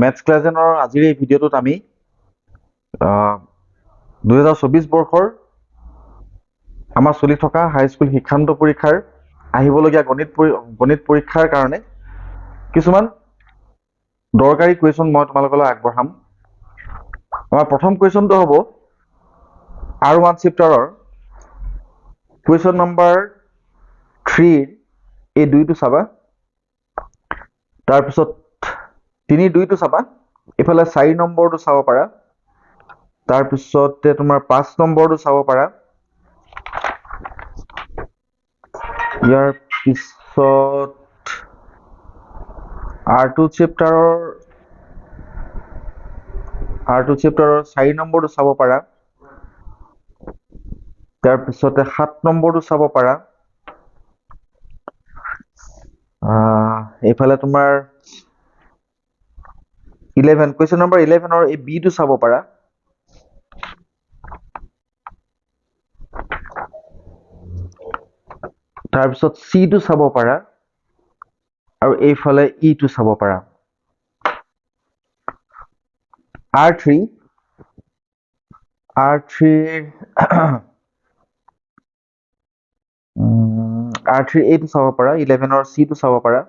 Maths ক্লাজেনৰ আজিৰ এই ভিডিঅ'টোত আমি 2024 বৰ্ষৰ আমাৰ চলি থকা হাইস্কুল শিক্ষান্ত পৰীক্ষাৰ আহিবলগীয়া গণিত পৰীক্ষাৰ কাৰণে কিছুমান দৰকাৰী কুৱেশ্যন মই তোমালোকলৈ আগবঢ়াম। আমাৰ প্ৰথম কুৱেশ্যনটো হ'ব R1 চেপ্টাৰৰ কুৱেশ্যন নম্বৰ 3 এই দুইটো চাবা, তাৰপিছত 3-2টো চাবা, ইফালে 4 নম্বৰটো চাব পাৰা, তাৰপিছতে তোমাৰ 5 নম্বৰটো চাব পাৰা, ইয়াৰ পিছত R2 চেপ্টাৰৰ 4 নম্বৰটো চাব পাৰা, তাৰপিছতে 7 নম্বৰটো চাব পাৰা, এইফালে তোমাৰ 11 কুৱেশ্যন নম্বৰ 11ৰ এই বিটো চাব পাৰা, তাৰপিছত চিটো চাব পাৰা, আৰু এইফালে ইটো চাব পাৰা। R3 এইটো চাব পাৰা, 11ৰ চিটো চাব পাৰা,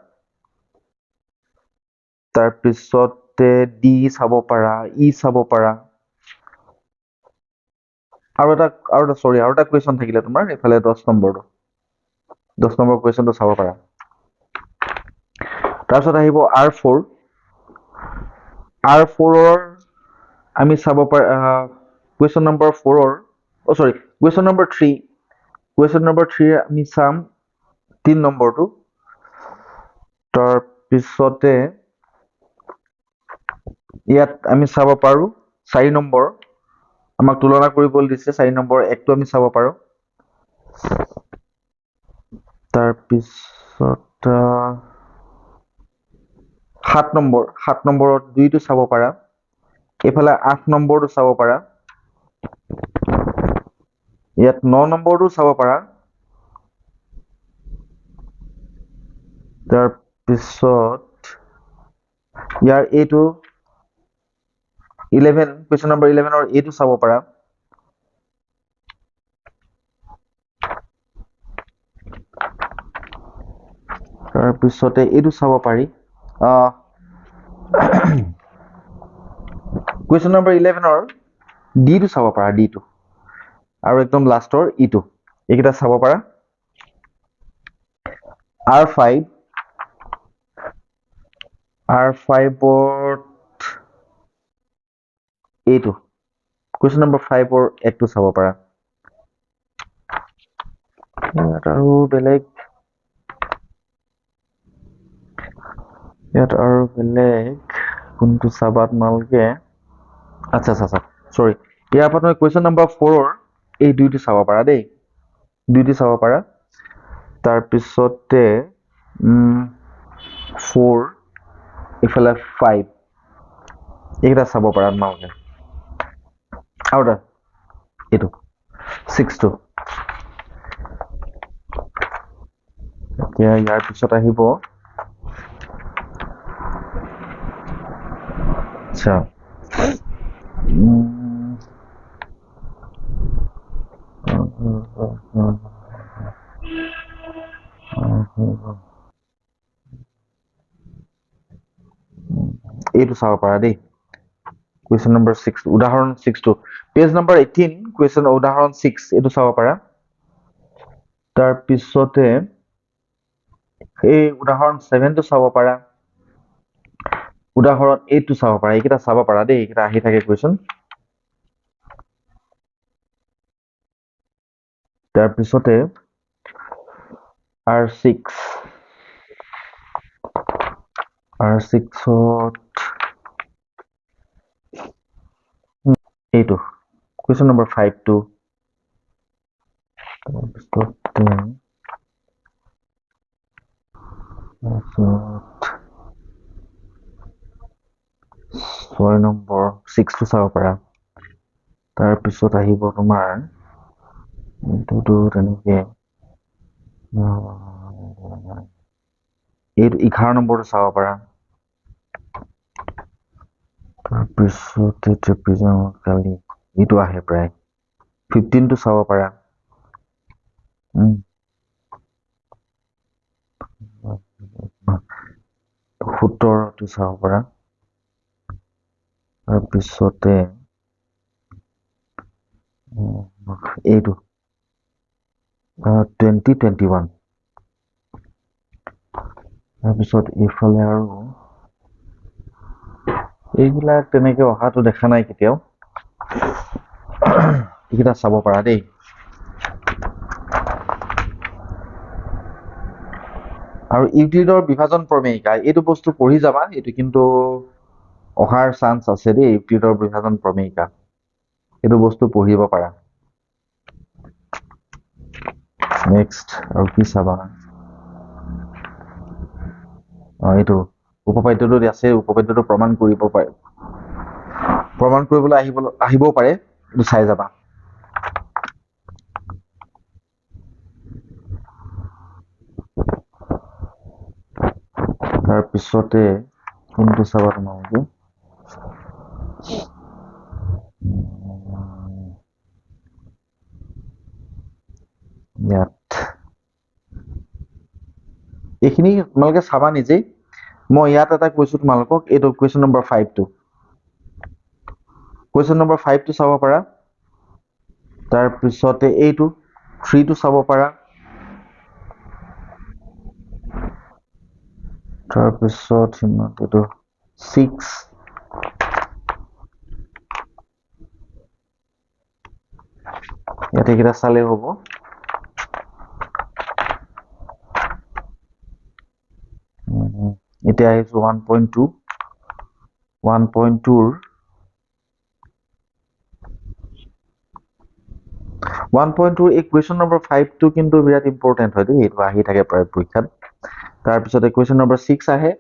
তাৰপিছতে ডি চাব পাৰা, ই চাব পাৰা, আৰু এটা কুৱেশ্যন থাকিলে তোমাৰ এইফালে 10 নম্বৰ কুৱেশ্যনটো চাব পাৰা। তাৰপিছত আহিব R4 ৰ আমি চাব পাৰা কুৱেশ্যন নম্বৰ 3 আমি চাম 3 নম্বৰটো, তাৰপিছতে ইয়াত আমি চাব পাৰো 4 নম্বৰ, আমাক তুলনা কৰিবলৈ দিছে 4 নম্বৰ 1টো আমি চাব পাৰো, তাৰপিছত 7 নম্বৰত 2টো চাব পাৰা, এইফালে 8 নম্বৰটো চাব পাৰা, ইয়াত 9 নম্বৰটো চাব পাৰা, তাৰপিছত ইয়াৰ এইটো 11 কুৱেশ্যন নম্বৰ 11ৰ এইটো চাব পাৰা, তাৰপিছতে এইটো চাব পাৰি, কুৱেশ্যন নম্বৰ 11ৰ ডিটো চাব পাৰা, ডিটো, আৰু একদম লাষ্টৰ ইটো, এইকেইটা চাব পাৰা। R5 এইটো কুৱেশ্যন নম্বৰ 5ৰ 1টো চাব পাৰা। ইয়াত আৰু বেলেগ কোনটো চাবা তোমালোকে? আচ্ছা চৰি, ইয়াৰ পৰা তুমি কুৱেশ্যন নম্বৰ 4ৰ এই দুইটো চাব পাৰা দেই, দুইটো চাব পাৰা, তাৰপিছতে 4 ইফালে 5 এইকেইটা চাব পাৰা তোমালোকে, আৰু এটা এইটো 6টো। এতিয়া ইয়াৰ পিছত আহিব আচ্ছা এইটো চাব পাৰা দেই, কুৱেশ্যন নম্বৰ 6 উদাহৰণ 6টো, পেজ নম্বৰ 18 কুৱেশ্যন উদাহৰণ 6 এইটো চাব পাৰা, তাৰপিছতে এই উদাহৰণ 7টো চাব পাৰা, উদাহৰণ 8টো চাব পাৰা, এইকেইটা চাব পাৰা দেই, এইকেইটা আহি থাকে কুৱেশ্যন। তাৰপিছতে R6ত এইটো কুৱেশ্যন নম্বৰ 5টো, তাৰপিছতে 6 নম্বৰ 6টো চাব পাৰা, তাৰপিছত আহিব তোমাৰ এইটোতো তেনেকে এইটো 11 নম্বৰটো চাব পাৰা, তাৰপিছতে ট্ৰেপিজম কালি এইটো আহে প্ৰায় 15 টো চাব পাৰা 17 টো চাব পাৰা তাৰপিছতে এইটো 2021 তাৰপিছত এইফালে আৰু এইবিলাক তেনেকে অহাটো দেখা নাই কেতিয়াও এইকেইটা চাব পাৰা দেই আৰু ইউক্লিডৰ বিভাজন প্ৰমেয়িকা এইটো বস্তু পঢ়ি যাবা এইটো কিন্তু অহাৰ চান্স আছে দেই ইউক্লিডৰ বিভাজন প্ৰমেয়িকা এইটো বস্তু পঢ়িব পাৰা নেক্সট আৰু কি চাবা এইটো উপপাদ্যটো আছে উপপাদ্যটো প্ৰমাণ কৰিবলৈ আহিবও পাৰে এইটো চাই যাবা তাৰপিছতে কোনটো চাবা তোমালোকে ইয়াত এইখিনি তোমালোকে চাবা নিজেই মই ইয়াত এটা কৈছো তোমালোকক এইটো কুৱেশ্যন নম্বৰ 5 টো কুৱেশ্যন নম্বৰ 5 টো চাব পাৰা তাৰপিছতে এইটো 3 টো চাব পাৰা তাৰপিছত এইটো 6 ইয়াতে এইকেইটা চালে হ'ব এতিয়া আহিছো 1.2 1.2 এই কুৱেশ্যন নম্বৰ 5 টো কিন্তু বিৰাট ইম্পৰ্টেন্ট হয় দেই এইটো আহি থাকে প্ৰায় পৰীক্ষাত তাৰপিছতে কুৱেশ্যন নম্বৰ 6 আহে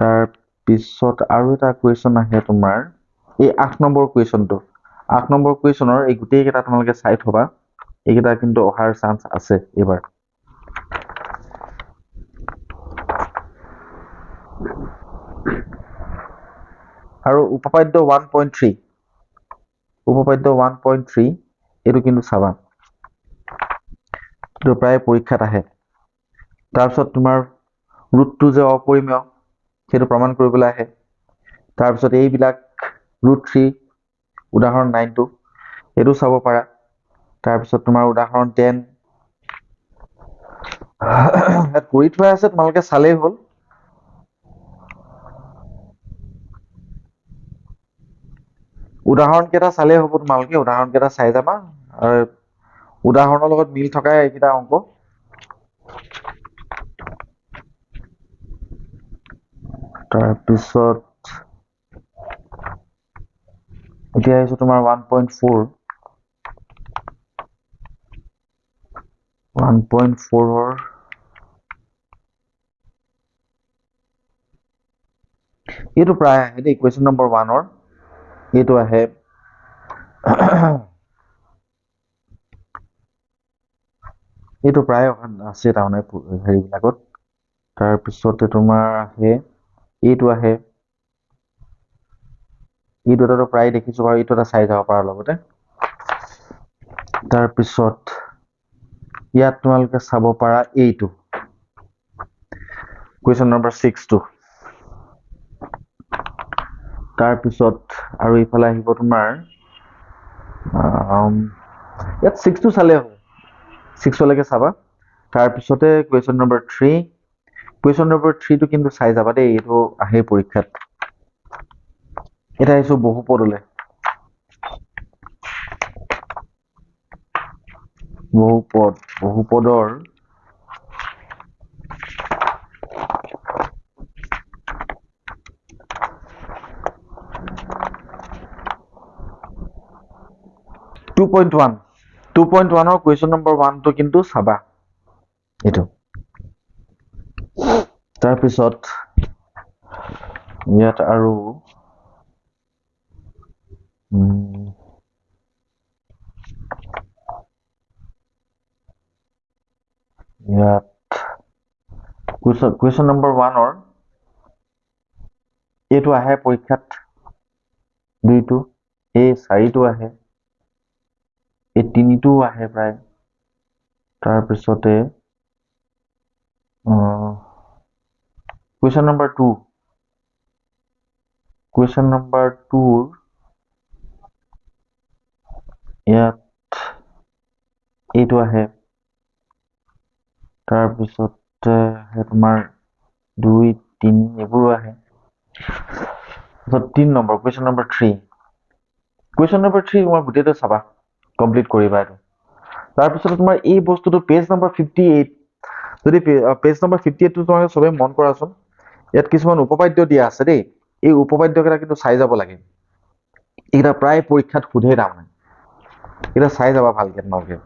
তাৰপিছত আৰু এটা কুৱেশ্যন আহে তোমাৰ এই 8 নম্বৰ কুৱেশ্যনটো 8 নম্বৰ কুৱেশ্যনৰ এই গোটেই কেইটা তোমালোকে চাই থবা এইকেইটা কিন্তু অহাৰ চান্স আছে এবাৰ আৰু উপপাদ্য 1.3 এইটো কিন্তু চাবা এইটো প্ৰায় পৰীক্ষাত আহে তাৰপিছত তোমাৰ ৰুটটো যে অপৰিমেয় সেইটো প্ৰমাণ কৰিবলৈ আহে তাৰপিছত এইবিলাক √3 উদাহৰণ 9 টো এইটো চাব পাৰা তাৰপিছত তোমাৰ উদাহৰণ 10 ইয়াত কৰি থোৱা আছে তোমালোকে চালেই হ'ল উদাহৰণ কেইটা চালেই হ'ব তোমালোকে উদাহৰণ কেইটা চাই যাবা উদাহৰণৰ লগত মিল থকা এইকেইটা অংক তাৰপিছত এতিয়া আহিছো তোমাৰ 1.4 1.4 এইটো প্ৰায় আহে দেই কুৱেশ্যন নম্বৰ 1 এইটো আহে এইটো প্ৰায় আছে তাৰমানে হেৰিবিলাকত তাৰপিছতে তোমাৰ আহে এইটো আহে এইটো এটা প্ৰায় দেখিছো বাৰু এইটো এটা চাই যাব পাৰা লগতে তাৰপিছত ইয়াত তোমালোকে চাব পাৰা এইটো কুৱেশ্যন নম্বৰ 6 টো তাৰপিছত আৰু ইফালে আহিব তোমাৰ ইয়াত 6 টো চালে হ'ব 6 লৈকে চাবা তাৰপিছতে কুৱেশ্যন নম্বৰ 3 টো কিন্তু চাই যাবা দেই এইটো আহে পৰীক্ষাত এটা আহিছো বহুপদলৈ বহুপদৰ 2.1 2.1 কুৱেশ্যন নম্বৰ 1 টো কিন্তু চাবা এইটো তাৰপিছত ইয়াত আৰু ইয়াত কুৱেশ্যন নম্বৰ 1 এইটো আহে পৰীক্ষাত 2টো, এই 4টো আহে, এই 3টোও আহে প্ৰায়। তাৰপিছতে কুৱেশ্যন নম্বৰ 2, কুৱেশ্যন নম্বৰ 2ৰ ইয়াত এইটো আহে। তাৰপিছতে তোমাৰ 2, 3 এইবোৰো আহে। তাৰপিছত 3 number, question number 3। Question number 3 তোমাৰ গোটেইটো চাবা, কমপ্লিট কৰিবা এইটো। তাৰপিছতে তোমাৰ এই বস্তুটো পেজ নম্বৰ 58, যদি পেজ নম্বৰ 58টো তোমালোকে চবে মন কৰাচোন। ইয়াত কিছুমান উপপাদ্য দিয়া আছে দেই। এই উপপাদ্যকেইটা কিন্তু চাই যাব লাগে। এইকেইটা প্ৰায় পৰীক্ষাত সোধে তাৰমানে। এইকেইটা চাই যাবা ভালকে তোমালোকে।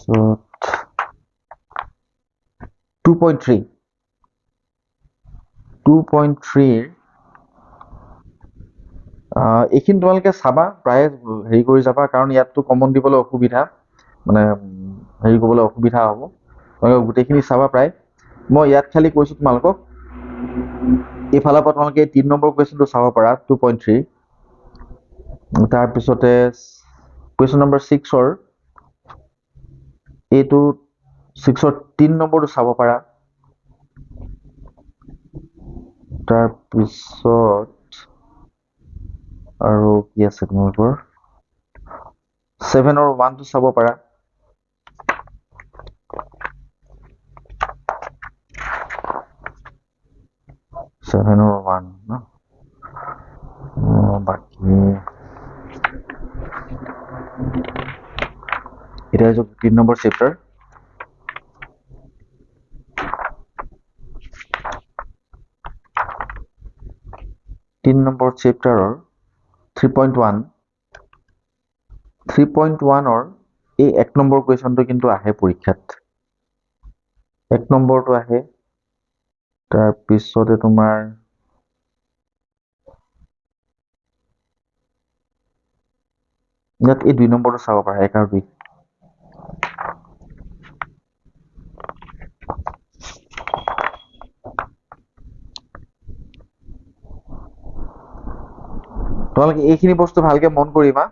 So, 2.3, 2.3 এইখিনি তোমালোকে চাবা, প্ৰায় হেৰি কৰি যাবা, কাৰণ ইয়াততো কমন দিবলৈ অসুবিধা, মানে হেৰি কৰিবলৈ অসুবিধা হ'ব। তোমালোকে গোটেইখিনি চাবা প্ৰায়। মই ইয়াত খালি কৈছো তোমালোকক, এইফালৰ পৰা তোমালোকে 3 নম্বৰ কুৱেশ্যনটো চাব পাৰা, 2.3। তাৰপিছতে কুৱেশ্যন নম্বৰ 6ৰ এইটো 6ৰ 3 নম্বৰটো চাব পাৰা। তাৰপিছত আৰু কি আছে তোমালোকৰ 7ৰ 1টো চাব পাৰা। ছেভেনৰ 1 ন, বাকী এতিয়া 3 নম্বৰ চেপ্টাৰ। তিন নম্বৰ চেপ্টাৰৰ 3.1, 3.1ৰ এই 1 নম্বৰ কুৱেশ্যনটো কিন্তু আহে পৰীক্ষাত। 1 নম্বৰটো আহে। তাৰপিছতে তোমাৰ ইয়াত এই 2 নম্বৰটো চাব পাৰা, 1 আৰু 2। তোমালোকে এইখিনি বস্তু ভালকে মন কৰিবা।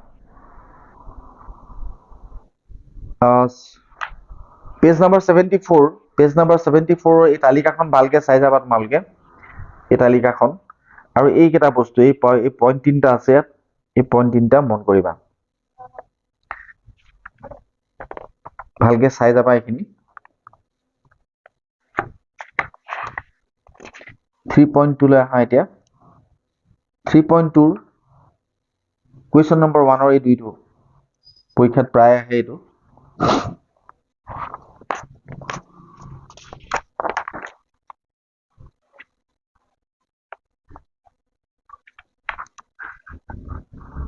পেজ নম্বৰ 74, পেজ নম্বৰ 74ৰ এই তালিকাখন ভালকে চাই যাবা তোমালোকে, এই তালিকাখন। আৰু এইকেইটা বস্তু, এই পইণ্ট 3টা আছে ইয়াত, এই পইণ্ট 3টা মন কৰিবা, ভালকে চাই যাবা এইখিনি। 3.2 লৈ আহা এতিয়া। 3.2ৰ কুৱেশ্যন নম্বৰ 1ৰ এই 2টো পৰীক্ষাত প্ৰায় আহে এইটো।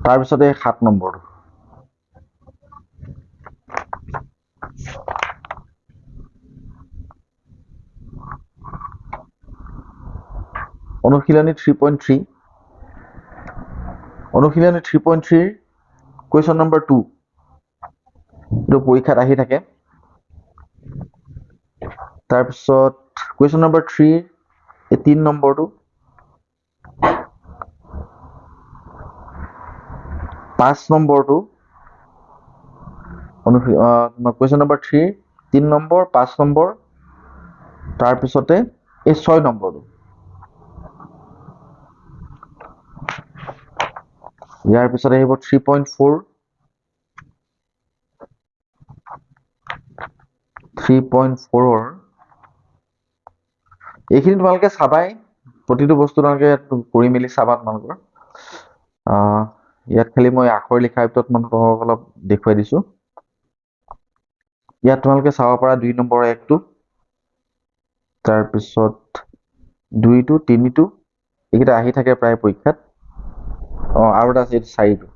তাৰপিছতে 7 নম্বৰটো। অনুশীলনী 3.3, অনুশীলনী 3.3ৰ কুৱেশ্যন নম্বৰ 2, এইটো পৰীক্ষাত আহি থাকে। তাৰপিছত কুৱেশ্যন নম্বৰ 3 এই 3 নম্বৰটো, 5 নম্বৰটো, কুৱেশ্যন নম্বৰ 3 3 নম্বৰ, 5 নম্বৰ, তাৰপিছতে এই 6 নম্বৰটো। ইয়াৰ পিছত আহিব 3.4, 3.4ৰ এইখিনি তোমালোকে চাবাই, প্ৰতিটো বস্তু তোমালোকে কৰি মেলি চাবা তোমালোকৰ। ইয়াত খালি মই আখৰ লিখাৰ ভিতৰত তোমালোকক অলপ দেখুৱাই দিছো। ইয়াত তোমালোকে চাব পাৰা 2 নম্বৰ 1টো, তাৰপিছত 2টো, 3টো, এইকেইটা আহি থাকে প্ৰায় পৰীক্ষাত। আৰু এটা আছে 4টো।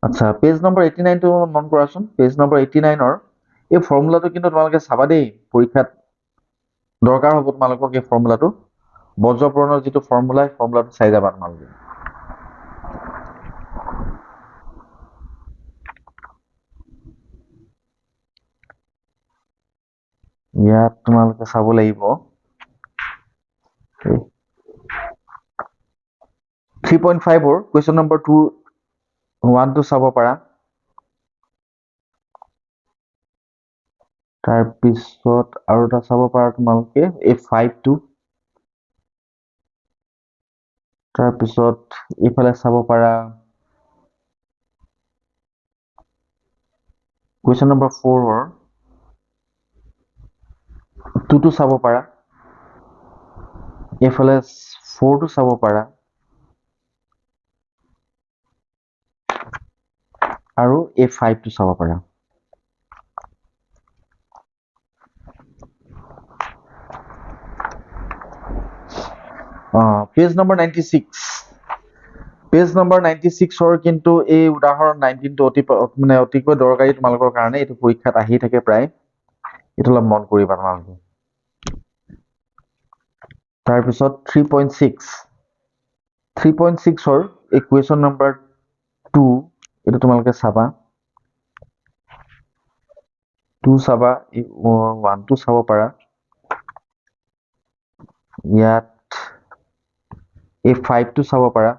আচ্ছা, পেজ নম্বৰ 89 টো মন কৰাচোন। পেজ নম্বৰ 89 এই ফৰ্মুলাটো কিন্তু তোমালোকে চাবা দেই, পৰীক্ষাত দৰকাৰ হ'ব তোমালোকক এই ফৰ্মুলাটো। বজ্ৰপুৰণৰ যিটো ফৰ্মুলা, সেই ফৰ্মুলাটো চাই যাবা তোমালোকে। ইয়াত তোমালোকে চাব লাগিব 3.5 কুৱেশ্যন নম্বৰ 2 1 টো চাব পাৰা। তাৰপিছত আৰু এটা চাব পাৰা তোমালোকে এই 5 টো। তাৰপিছত এইফালে চাব পাৰা কুৱেশ্যন নম্বৰ 4 2 টো চাব পাৰা। এইফালে 4 টো চাব পাৰা। আৰু এই 5 টো চাব পাৰা। Page number 96। পেজ নম্বৰ 96 কিন্তু এই উদাহৰণ 19 টো অতিকৈ দৰকাৰী তোমালোকৰ কাৰণে। এইটো পৰীক্ষাত আহি থাকে প্ৰায়। এইটো অলপ মন কৰিবা তোমালোকে। তাৰপিছত 3.6 এই কুৱেশ্যন নম্বৰ 2 এইটো তোমালোকে চাবা। 2 চাবা, 1 টো চাব পাৰা। ইয়াত এই 5 টো চাব পাৰা।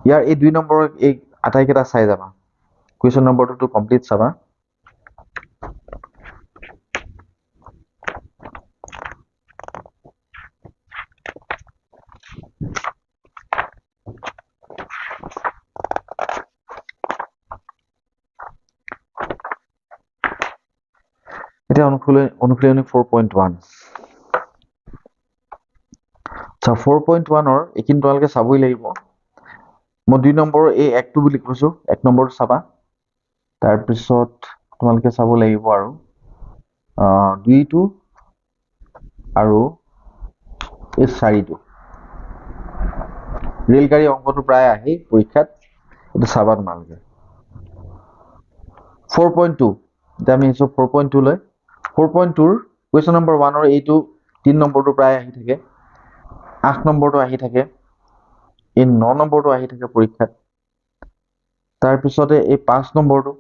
ইয়াৰ এই 2 নম্বৰৰ এই আটাইকেইটা চাই যাবা। কুৱেশ্যন নম্বৰটো কমপ্লিট চাবা। এতিয়া অনুশীলনী 4.1। আচ্ছা, 4.1 এইখিনি তোমালোকে চাবই লাগিব। মই 2 নম্বৰৰ এই 1 টো বুলি কৈছো, 1 নম্বৰটো চাবা। তাৰপিছত তোমালোকে চাব লাগিব আৰু 2 টো আৰু এই 4 টো। ৰেলগাড়ী অংকটো প্ৰায় আহে পৰীক্ষাত, এইটো চাবা তোমালোকে। 4.2 এতিয়া আমি আহিছো 4.2 লৈ। 4.2 কুৱেশ্যন নম্বৰ 1 এইটো 3 নম্বৰটো প্ৰায় আহি থাকে। 8 নম্বৰটো আহি থাকে। এই 9 নম্বৰটো আহি থাকে পৰীক্ষাত। তাৰপিছতে এই 5 নম্বৰটো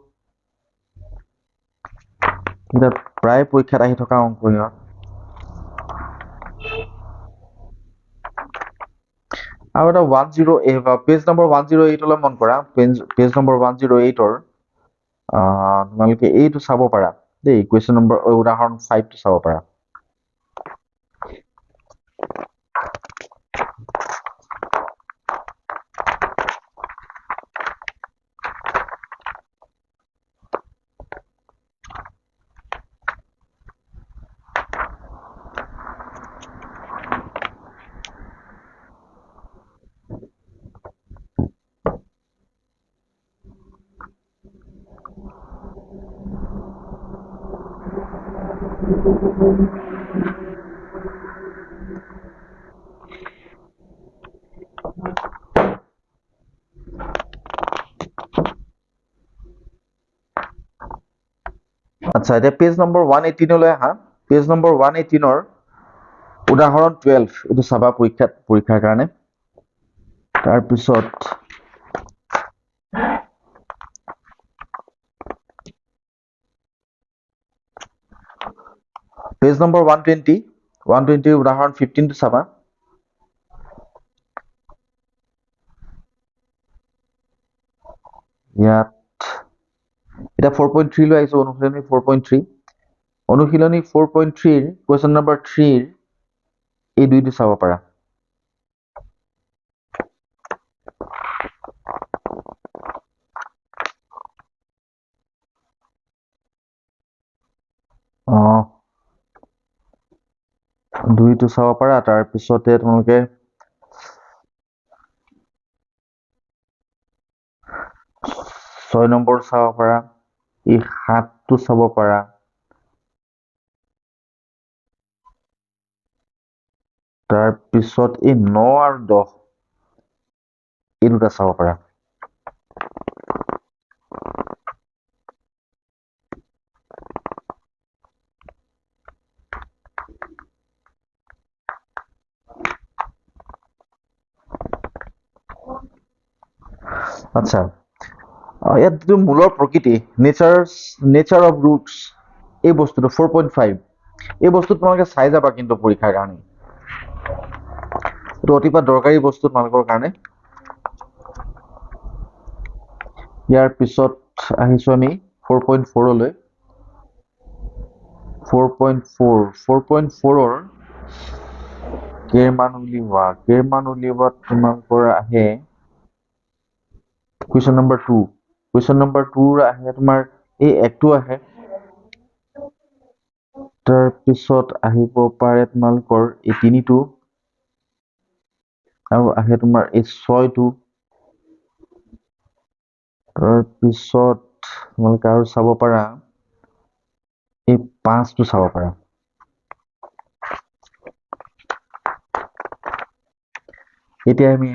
প্ৰায় পৰীক্ষাত আহি থকা অংক সিহঁত। আৰু এটা 108 পেজ নম্বৰ 108 লৈ মন কৰা। পেজ নম্বৰ 108 তোমালোকে এইটো চাব পাৰা দেই। কুৱেশ্যন নম্বৰ উদাহৰণ 5 টো চাব পাৰা। আচ্ছা, এতিয়া পেজ নম্বৰ 118 লৈ আহা। পেজ নম্বৰ 118 উদাহৰণ 12 এইটো চাবা পৰীক্ষাৰ কাৰণে। তাৰপিছত পেজ নম্বৰ 120 উদাহৰণ 15 টো চাবা। ইয়াত এতিয়া 4.3 লৈ আহিছো, অনুশীলনী 4.3। অনুশীলনী 4.3 কুৱেশ্যন নম্বৰ 3 এই 2 টো চাব পাৰা। দুইটো চাব পাৰা। তাৰপিছতে তোমালোকে 6 নম্বৰ চাব পাৰা। এই 7 টো চাব পাৰা। তাৰপিছত এই 9 আৰু 10 এই দুটা চাব পাৰা। আচ্ছা, ইয়াত যিটো মূলৰ প্ৰকৃতি নেচাৰ অফ ৰুটছ, এই বস্তুটো 4.5, এই বস্তুটো তোমালোকে চাই যাবা কিন্তু পৰীক্ষাৰ কাৰণে, এইটো অতিপাত দৰকাৰী বস্তু তোমালোকৰ কাৰণে। ইয়াৰ পিছত আহিছো আমি 4.4লৈ। 4.4ৰ কেৰমান উলিওৱাত তোমালোকৰ আহে কুৱেশ্যন নম্বৰ 2। কুৱেশ্যন নম্বৰ 2ৰ আহে তোমাৰ এই একটো আহে, তাৰপিছত আহিব পাৰে তোমালোকৰ এই 3টো, আৰু আহে তোমাৰ এই 6টো, তাৰপিছত তোমালোকে আৰু চাব পাৰা এই 5টো চাব পাৰা। এতিয়া আমি